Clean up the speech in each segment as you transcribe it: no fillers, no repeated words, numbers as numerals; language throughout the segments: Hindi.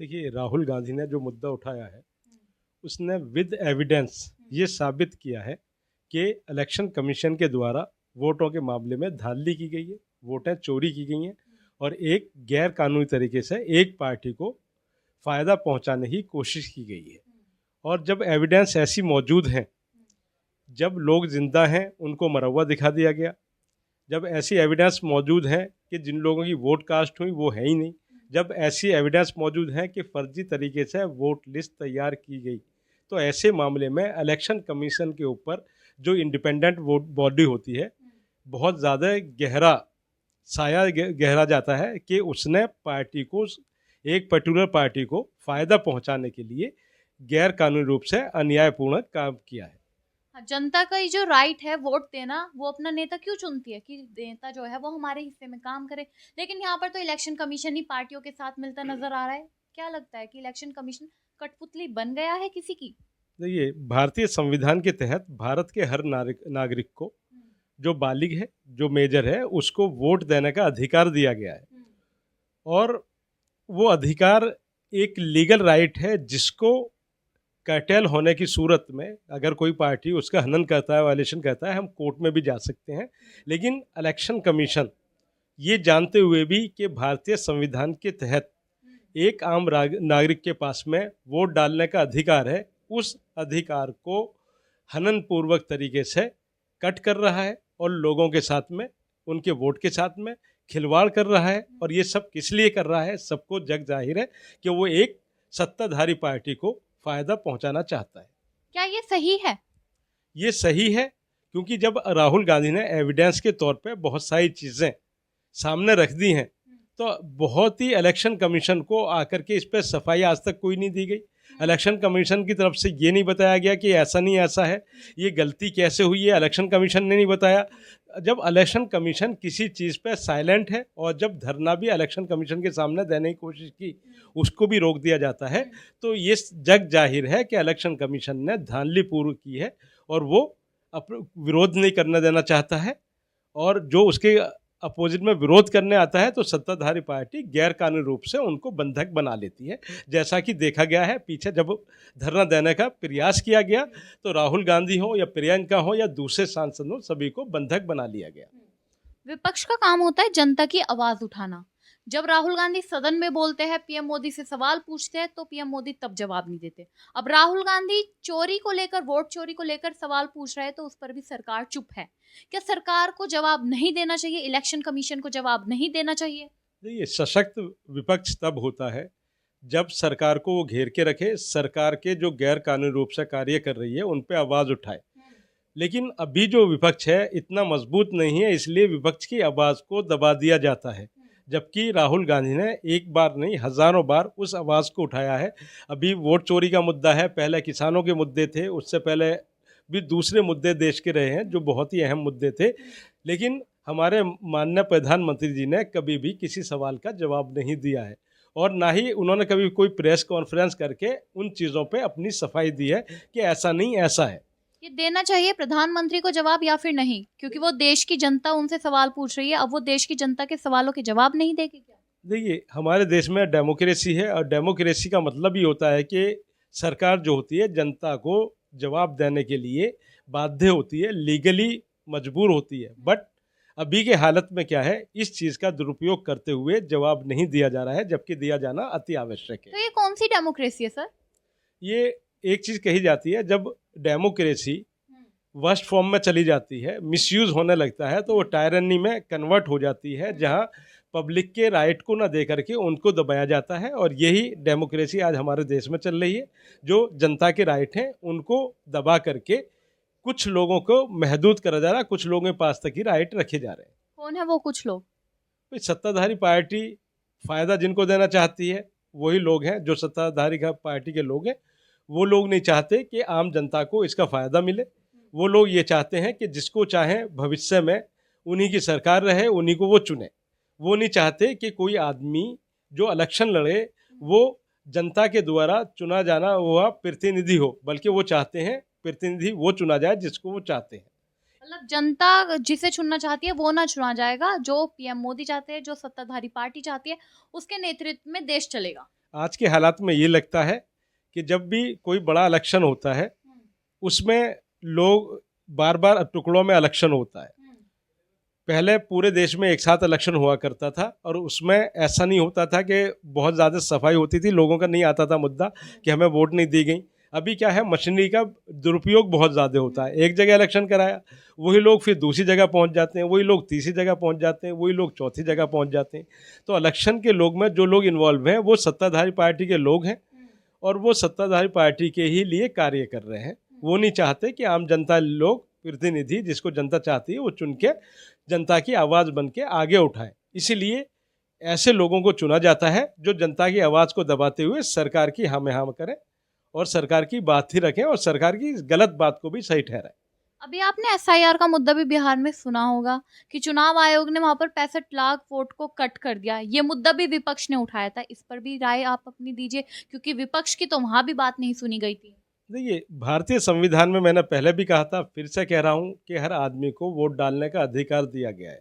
देखिए, राहुल गांधी ने जो मुद्दा उठाया है, उसने विद एविडेंस ये साबित किया है कि इलेक्शन कमीशन के द्वारा वोटों के मामले में धांधली की गई है, वोटें चोरी की गई हैं और एक गैर कानूनी तरीके से एक पार्टी को फ़ायदा पहुंचाने की कोशिश की गई है। और जब एविडेंस ऐसी मौजूद हैं, जब लोग जिंदा हैं उनको मरवा दिखा दिया गया, जब ऐसी एविडेंस मौजूद है कि जिन लोगों की वोट कास्ट हुई वो है ही नहीं, जब ऐसी एविडेंस मौजूद है कि फर्जी तरीके से वोट लिस्ट तैयार की गई, तो ऐसे मामले में इलेक्शन कमीशन के ऊपर जो इंडिपेंडेंट वोट बॉडी होती है, बहुत ज़्यादा गहरा साया गहरा जाता है कि उसने पार्टी को, एक पर्टिकुलर पार्टी को फ़ायदा पहुंचाने के लिए गैर कानूनी रूप से अन्यायपूर्ण काम किया है। हाँ, जनता का ये जो राइट है वोट देना, वो अपना नेता क्यों चुनती है कि नेता जो है वो हमारे हिस्से में काम करे। लेकिन यहाँ पर तो इलेक्शन कमीशन ही पार्टियों के साथ मिलता नजर आ रहा है। क्या लगता है कि इलेक्शन कमीशन कठपुतली बन गया है किसी की? देखिए, भारतीय संविधान के तहत भारत के हर नागरिक को, जो बालिग है, जो मेजर है, उसको वोट देने का अधिकार दिया गया है। और वो अधिकार एक लीगल राइट है, जिसको कर्टेल होने की सूरत में अगर कोई पार्टी उसका हनन करता है, वायलेशन करता है, हम कोर्ट में भी जा सकते हैं। लेकिन इलेक्शन कमीशन ये जानते हुए भी कि भारतीय संविधान के तहत एक आम नागरिक के पास में वोट डालने का अधिकार है, उस अधिकार को हनन पूर्वक तरीके से कट कर रहा है और लोगों के साथ में, उनके वोट के साथ में खिलवाड़ कर रहा है। और ये सब किस लिए कर रहा है, सबको जग जाहिर है कि वो एक सत्ताधारी पार्टी को फ़ायदा पहुंचाना चाहता है। क्या ये सही है? ये सही है, क्योंकि जब राहुल गांधी ने एविडेंस के तौर पे बहुत सारी चीज़ें सामने रख दी हैं, तो बहुत ही इलेक्शन कमीशन को आकर के इस पर सफाई आज तक कोई नहीं दी गई। इलेक्शन कमीशन की तरफ से ये नहीं बताया गया कि ऐसा नहीं ऐसा है, ये गलती कैसे हुई है, इलेक्शन कमीशन ने नहीं बताया। जब इलेक्शन कमीशन किसी चीज़ पे साइलेंट है और जब धरना भी इलेक्शन कमीशन के सामने देने की कोशिश की, उसको भी रोक दिया जाता है, तो ये जग जाहिर है कि इलेक्शन कमीशन ने धांधली पूर्व की है और वो विरोध नहीं करने देना चाहता है। और जो उसके अपोजिट में विरोध करने आता है, तो सत्ताधारी पार्टी गैर कानूनी रूप से उनको बंधक बना लेती है। जैसा कि देखा गया है, पीछे जब धरना देने का प्रयास किया गया, तो राहुल गांधी हो या प्रियंका हो या दूसरे सांसद हो, सभी को बंधक बना लिया गया। विपक्ष का काम होता है जनता की आवाज उठाना। जब राहुल गांधी सदन में बोलते हैं, पीएम मोदी से सवाल पूछते हैं, तो पीएम मोदी तब जवाब नहीं देते। अब राहुल गांधी चोरी को लेकर, वोट चोरी को लेकर सवाल पूछ रहे हैं, तो उस पर भी सरकार चुप है। क्या सरकार को जवाब नहीं देना चाहिए? इलेक्शन कमीशन को जवाब नहीं देना चाहिए? देखिए, सशक्त विपक्ष तब होता है जब सरकार को वो घेर के रखे, सरकार के जो गैर कानूनी रूप से कार्य कर रही है उन पर आवाज़ उठाए। लेकिन अभी जो विपक्ष है इतना मजबूत नहीं है, इसलिए विपक्ष की आवाज़ को दबा दिया जाता है। जबकि राहुल गांधी ने एक बार नहीं, हज़ारों बार उस आवाज़ को उठाया है। अभी वोट चोरी का मुद्दा है, पहले किसानों के मुद्दे थे, उससे पहले भी दूसरे मुद्दे देश के रहे हैं जो बहुत ही अहम मुद्दे थे। लेकिन हमारे माननीय प्रधानमंत्री जी ने कभी भी किसी सवाल का जवाब नहीं दिया है और ना ही उन्होंने कभी कोई प्रेस कॉन्फ्रेंस करके उन चीज़ों पे अपनी सफाई दी है कि ऐसा नहीं ऐसा है। ये देना चाहिए प्रधानमंत्री को जवाब या फिर नहीं? क्योंकि वो देश की जनता उनसे सवाल पूछ रही है, अब वो देश की जनता के सवालों के जवाब नहीं देगी क्या? देखिए, हमारे देश में डेमोक्रेसी है और डेमोक्रेसी का मतलब ही होता है कि सरकार जो होती है जनता को जवाब देने के लिए बाध्य होती है, लीगली मजबूर होती है। बट अभी के हालत में क्या है, इस चीज़ का दुरुपयोग करते हुए जवाब नहीं दिया जा रहा है, जबकि दिया जाना अति आवश्यक है। तो ये कौन सी डेमोक्रेसी है सर? ये एक चीज़ कही जाती है, जब डेमोक्रेसी वर्स्ट फॉर्म में चली जाती है, मिसयूज होने लगता है, तो वो टायरनी में कन्वर्ट हो जाती है, जहाँ पब्लिक के राइट को ना दे करके उनको दबाया जाता है। और यही डेमोक्रेसी आज हमारे देश में चल रही है, जो जनता के राइट हैं उनको दबा करके कुछ लोगों को महदूद करा जा रहा है, कुछ लोगों के पास तक ही राइट रखे जा रहे हैं। कौन है वो कुछ लोग? तो सत्ताधारी पार्टी फ़ायदा जिनको देना चाहती है वही लोग हैं, जो सत्ताधारी का पार्टी के लोग हैं। वो लोग नहीं चाहते कि आम जनता को इसका फ़ायदा मिले। वो लोग ये चाहते हैं कि जिसको चाहें भविष्य में उन्हीं की सरकार रहे, उन्हीं को वो चुने। वो नहीं चाहते कि कोई आदमी जो इलेक्शन लड़े वो जनता के द्वारा चुना जाना हुआ प्रतिनिधि हो, बल्कि वो चाहते हैं प्रतिनिधि वो चुना जाए जिसको वो चाहते हैं। मतलब जनता जिसे चुनना चाहती है वो ना चुना जाएगा, जो पीएम मोदी चाहते हैं, जो सत्ताधारी पार्टी चाहती है, उसके नेतृत्व में देश चलेगा। आज के हालात में ये लगता है कि जब भी कोई बड़ा इलेक्शन होता है उसमें लोग बार बार टुकड़ों में इलेक्शन होता है। पहले पूरे देश में एक साथ इलेक्शन हुआ करता था और उसमें ऐसा नहीं होता था कि बहुत ज़्यादा सफाई होती थी, लोगों का नहीं आता था मुद्दा कि हमें वोट नहीं दी गई। अभी क्या है, मशीनरी का दुरुपयोग बहुत ज़्यादा होता है। एक जगह इलेक्शन कराया, वही लोग फिर दूसरी जगह पहुंच जाते हैं, वही लोग तीसरी जगह पहुंच जाते हैं, वही लोग चौथी जगह पहुंच जाते हैं। तो इलेक्शन के लोग में जो लोग इन्वॉल्व हैं वो सत्ताधारी पार्टी के लोग हैं और वो सत्ताधारी पार्टी के ही लिए कार्य कर रहे हैं। वो नहीं चाहते कि आम जनता लोग प्रतिनिधि जिसको जनता चाहती है वो चुन के जनता की आवाज़ बन के आगे उठाए। इसीलिए ऐसे लोगों को चुना जाता है जो जनता की आवाज़ को दबाते हुए सरकार की हाँ में हाँ करें और सरकार की बात ही रखें और सरकार की गलत बात को भी सही ठहराएं। अभी आपने एसआईआर का मुद्दा भी बिहार में सुना होगा कि चुनाव आयोग ने वहां पर 65 लाख वोट को कट कर दिया। ये मुद्दा भी विपक्ष ने उठाया था, इस पर भी राय आप अपनी दीजिए, क्योंकि विपक्ष की तो वहां भी बात नहीं सुनी गई थी। देखिए, भारतीय संविधान में मैंने पहले भी कहा था, फिर से कह रहा हूँ कि हर आदमी को वोट डालने का अधिकार दिया गया है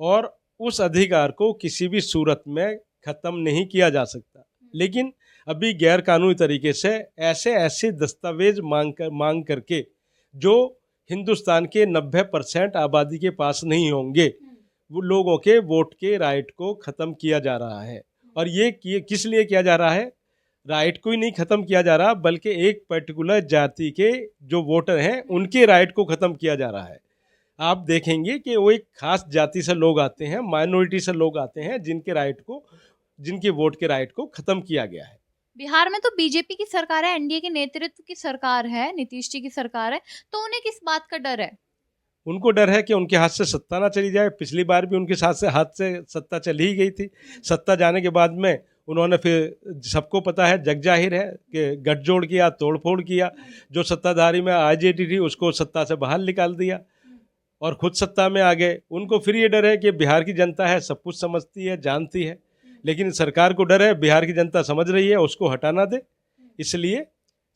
और उस अधिकार को किसी भी सूरत में ख़त्म नहीं किया जा सकता। लेकिन अभी गैर कानूनी तरीके से ऐसे दस्तावेज मांग करके जो हिंदुस्तान के 90% आबादी के पास नहीं होंगे, वो लोगों के वोट के राइट को ख़त्म किया जा रहा है। और ये किस लिए किया जा रहा है? राइट को ही नहीं ख़त्म किया जा रहा, बल्कि एक पर्टिकुलर जाति के जो वोटर हैं उनके राइट को ख़त्म किया जा रहा है। आप देखेंगे कि वो एक खास जाति से लोग आते हैं, माइनॉरिटी से लोग आते हैं जिनके वोट के राइट को ख़त्म किया गया है। बिहार में तो बीजेपी की सरकार है, एनडीए के नेतृत्व की सरकार है, नीतीश जी की सरकार है, तो उन्हें किस बात का डर है? उनको डर है कि उनके हाथ से सत्ता ना चली जाए। पिछली बार भी उनके हाथ से सत्ता चली ही गई थी। सत्ता जाने के बाद में उन्होंने फिर, सबको पता है, जग जाहिर है कि गठजोड़ किया, तोड़फोड़ किया। जो सत्ताधारी में आरजेडी थी उसको सत्ता से बाहर निकाल दिया और खुद सत्ता में आ गए। उनको फिर ये डर है कि बिहार की जनता है, सब कुछ समझती है, जानती है, लेकिन सरकार को डर है बिहार की जनता समझ रही है, उसको हटाना दे। इसलिए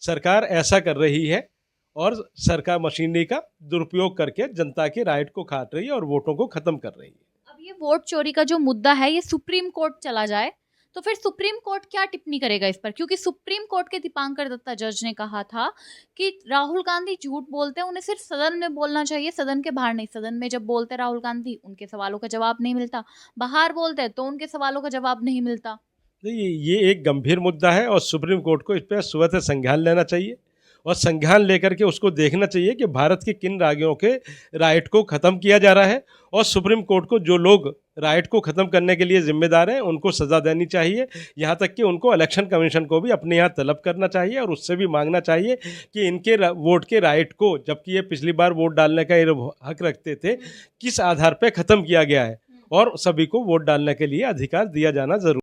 सरकार ऐसा कर रही है और सरकार मशीनरी का दुरुपयोग करके जनता के राइट को काट रही है और वोटों को खत्म कर रही है। अब ये वोट चोरी का जो मुद्दा है ये सुप्रीम कोर्ट चला जाए तो फिर सुप्रीम कोर्ट क्या टिप्पणी करेगा इस पर? क्योंकि सुप्रीम कोर्ट के दीपांकर दत्ता जज ने कहा था कि राहुल गांधी झूठ बोलते हैं, उन्हें सिर्फ सदन में बोलना चाहिए, सदन के बाहर नहीं। सदन में जब बोलते राहुल गांधी, उनके सवालों का जवाब नहीं मिलता, बाहर बोलते हैं तो उनके सवालों का जवाब नहीं मिलता। देखिए, ये एक गंभीर मुद्दा है और सुप्रीम कोर्ट को इस पर स्वतः संज्ञान लेना चाहिए और संज्ञान लेकर के उसको देखना चाहिए कि भारत के किन राज्यों के राइट को ख़त्म किया जा रहा है और सुप्रीम कोर्ट को जो लोग राइट को ख़त्म करने के लिए जिम्मेदार हैं उनको सज़ा देनी चाहिए। यहाँ तक कि उनको इलेक्शन कमीशन को भी अपने यहाँ तलब करना चाहिए और उससे भी मांगना चाहिए कि इनके वोट के राइट को, जबकि ये पिछली बार वोट डालने का ये हक रखते थे, किस आधार पर ख़त्म किया गया है और सभी को वोट डालने के लिए अधिकार दिया जाना ज़रूरी।